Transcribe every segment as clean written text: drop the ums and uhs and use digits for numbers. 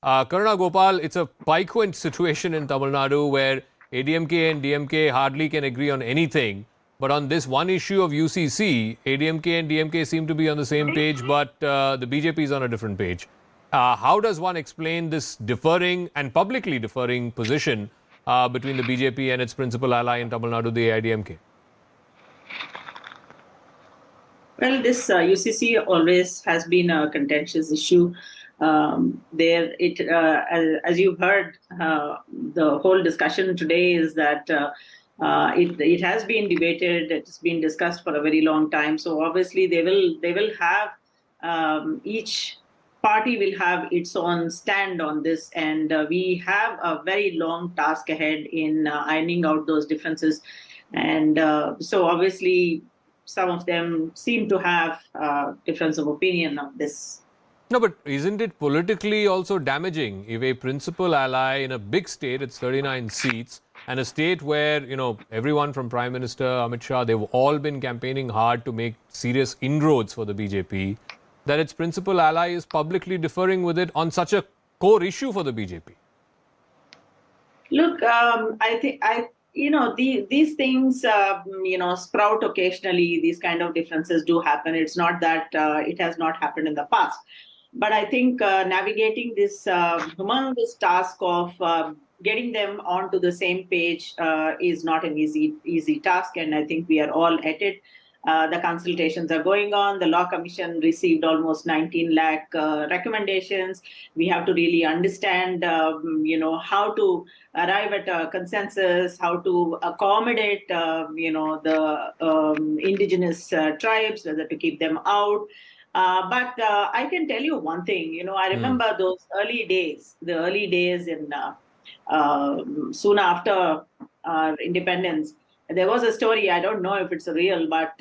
Karuna Gopal, it's a piquant situation in Tamil Nadu where ADMK and DMK hardly can agree on anything. But on this one issue of UCC, ADMK and DMK seem to be on the same page, but the BJP is on a different page. How does one explain this differing and publicly differing position between the BJP and its principal ally in Tamil Nadu, the AIADMK? Well, this UCC always has been a contentious issue. As you've heard, the whole discussion today is that it has been debated. It's been discussed for a very long time. So obviously, they will have each party will have its own stand on this, and we have a very long task ahead in ironing out those differences. And so obviously, some of them seem to have difference of opinion on this. No, but isn't it politically also damaging if a principal ally in a big state, it's 39 seats, and a state where, everyone from Prime Minister Amit Shah, they've all been campaigning hard to make serious inroads for the BJP, that its principal ally is publicly differing with it on such a core issue for the BJP? Look, these things, sprout occasionally. These kind of differences do happen. It's not that it has not happened in the past. But I think navigating this humongous task of getting them onto the same page is not an easy task. And I think we are all at it. The consultations are going on. The Law Commission received almost 19 lakh recommendations. We have to really understand, how to arrive at a consensus, how to accommodate, the indigenous tribes, whether to keep them out. But I can tell you one thing, I remember those early days, in soon after independence. There was a story, I don't know if it's real, but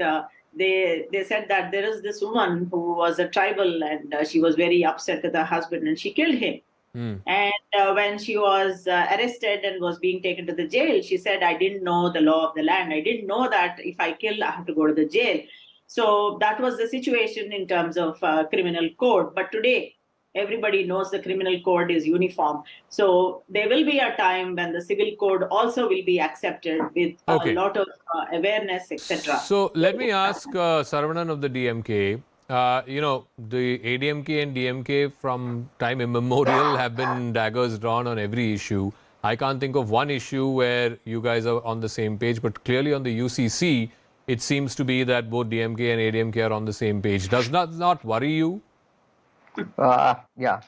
they said that there is this woman who was a tribal and she was very upset with her husband and she killed him. And when she was arrested and was being taken to the jail, she said, I didn't know the law of the land. I didn't know that if I kill, I have to go to the jail. So that was the situation in terms of criminal code. But today, everybody knows the criminal code is uniform. So there will be a time when the civil code also will be accepted with a lot of awareness, etc. So let me ask Sarvanan of the DMK. The ADMK and DMK from time immemorial have been daggers drawn on every issue. I can't think of one issue where you guys are on the same page, but clearly on the UCC, it seems to be that both DMK and ADMK are on the same page. Does not worry you? Yeah.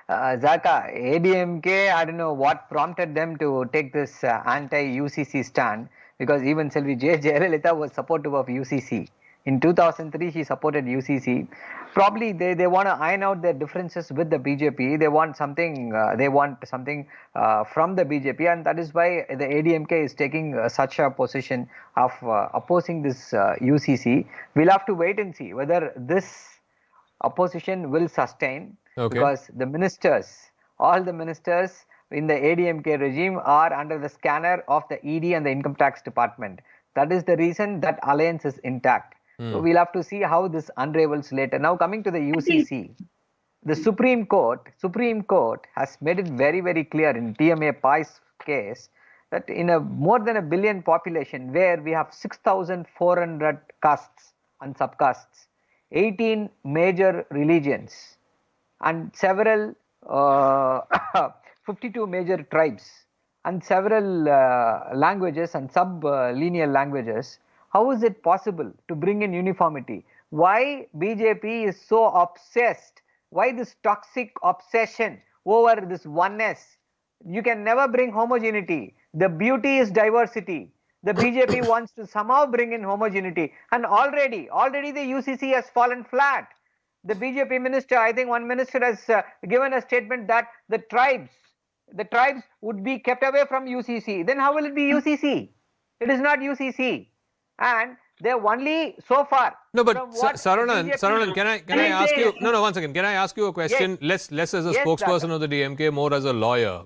Zaka, ADMK, I don't know what prompted them to take this anti-UCC stand, because even Selvi Jayalalitha was supportive of UCC. In 2003, she supported UCC. Probably they want to iron out their differences with the BJP. They want something. From the BJP, and that is why the ADMK is taking such a position of opposing this UCC. We'll have to wait and see whether this opposition will sustain, because the ministers, all the ministers in the ADMK regime are under the scanner of the ED and the Income Tax Department. That is the reason that alliance is intact. So we'll have to see how this unravels later. Now coming to the UCC, the Supreme Court has made it very, very clear in TMA Pai's case that in a more than a billion population where we have 6,400 castes and subcastes, 18 major religions and several 52 major tribes and several languages and sub-lineal languages, how is it possible to bring in uniformity? Why BJP is so obsessed? Why this toxic obsession over this oneness? You can never bring homogeneity. The beauty is diversity. The BJP wants to somehow bring in homogeneity, and already the UCC has fallen flat. The BJP minister, I think one minister has given a statement that the tribes would be kept away from UCC. Then how will it be UCC? It is not UCC, and they only so far. No, but Sarvanan, can I ask you? No, 1 second. Can I ask you a question? Yes. Less as a spokesperson of the DMK, more as a lawyer.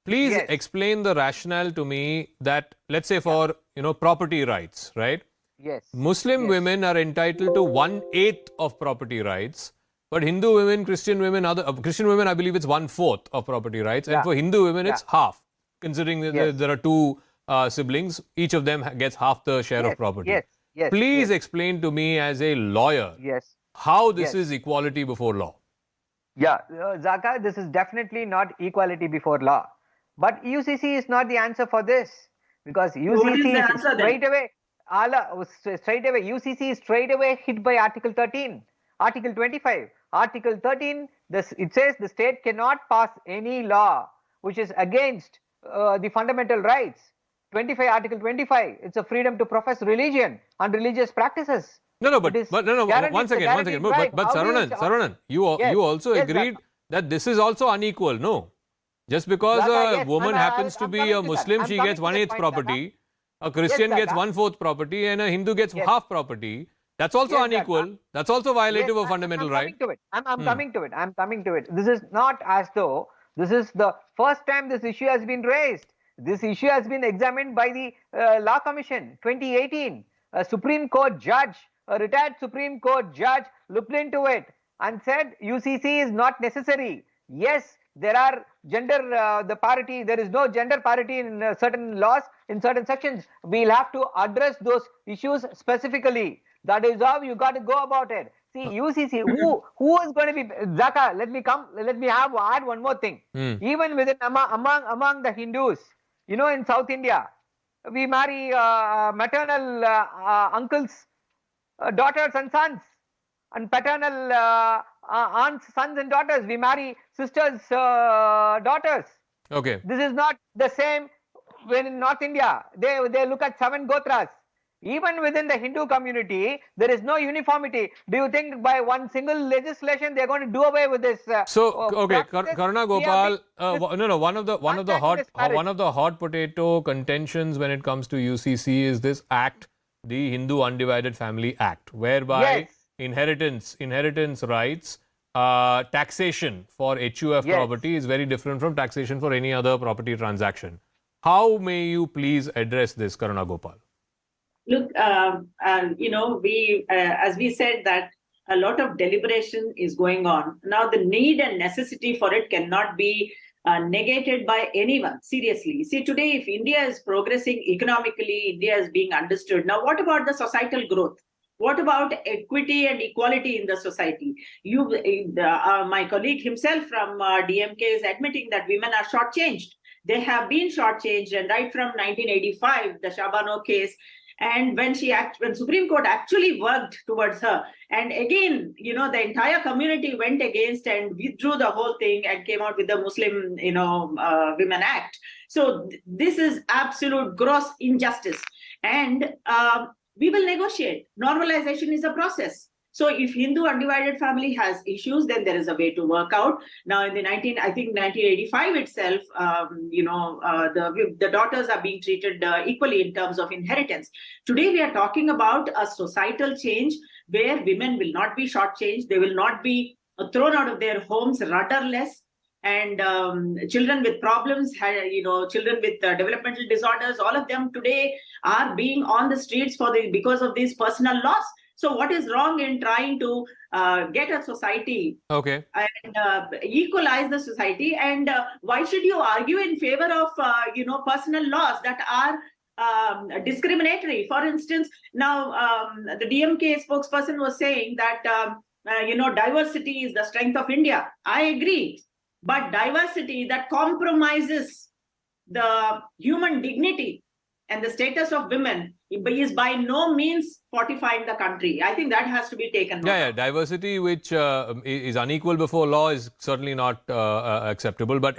Please explain the rationale to me that, let's say for, property rights, right? Yes. Muslim women are entitled to 1/8 of property rights, But Hindu women, Christian women, Christian women, I believe it's 1/4 of property rights. And Yeah. for Hindu women, it's Yeah. half. Considering that Yes. there are two siblings, each of them gets half the share of Yes, property. yes, yes, Please yes. explain to me as a lawyer Yes. how this Yes. is equality before law. Yeah, Zaka, this is definitely not equality before law. But UCC is not the answer for this, because What is UCC the is answer then? straight away, UCC is straight away hit by Article 13, Article 25. Article 13, it says the state cannot pass any law which is against the fundamental rights. 25, Article 25, it's a freedom to profess religion and religious practices. No, but It is no. guaranteed- One it's a second. guaranteed right. But How do you- Sarvanan, you Yes, also yes, agreed Zaka. that this is also unequal. No, just because Zaka, a yes, woman happens to I'm be coming a to that. Muslim, I'm she coming gets to that 1/8 point, property. A Christian gets Zaka. 1/4 property, and a Hindu gets Yes. half property. That's also Yes, unequal. Zaka. That's also violative Yes, of fundamental I'm right. coming to it. I'm coming to it. I'm coming to it. This is not as though this is the first time this issue has been raised. This issue has been examined by the Law Commission 2018. A Supreme Court judge, a retired Supreme Court judge, looked into it and said UCC is not necessary. Yes, there are gender the parity. There is no gender parity in certain laws, in certain sections. We'll have to address those issues specifically. That is how you got to go about it. See, UCC, who is going to be Zaka? Let me add one more thing. Even within among the Hindus, you know, in South India, we marry maternal uncles, daughters and sons, and paternal aunts, sons and daughters. We marry sisters' daughters. Okay. This is not the same when in North India. They look at 7 gotras. Even within the Hindu community, there is no uniformity. Do you think by one single legislation they are going to do away with this? Okay, practice? Karuna We are Gopal. being- One of the hot potato contentions when it comes to UCC is this act, the Hindu Undivided Family Act, whereby Yes. inheritance rights, taxation for HUF Yes. property is very different from taxation for any other property transaction. How may you please address this, Karuna Gopal? Look, as we said, that a lot of deliberation is going on. Now, the need and necessity for it cannot be negated by anyone, seriously. See, today, if India is progressing economically, India is being understood. Now, what about the societal growth? What about equity and equality in the society? My colleague himself from DMK is admitting that women are shortchanged. They have been shortchanged, and right from 1985, the Shabano case, and when Supreme Court actually worked towards her, and again, the entire community went against and withdrew the whole thing and came out with the Muslim, Women Act. So this is absolute gross injustice, and we will negotiate. Normalization is a process. So if Hindu undivided family has issues, then there is a way to work out. Now, in the 1985 itself, the daughters are being treated equally in terms of inheritance. Today, we are talking about a societal change where women will not be shortchanged. They will not be thrown out of their homes rudderless. And children with problems, children with developmental disorders, all of them today are being on the streets because of these personal laws. So what is wrong in trying to get a society and equalize the society? And why should you argue in favor of personal laws that are discriminatory? For instance, now the DMK spokesperson was saying that diversity is the strength of India. I agree, but diversity that compromises the human dignity and the status of women is by no means fortifying the country. I think that has to be taken note of. Diversity which is unequal before law is certainly not acceptable. But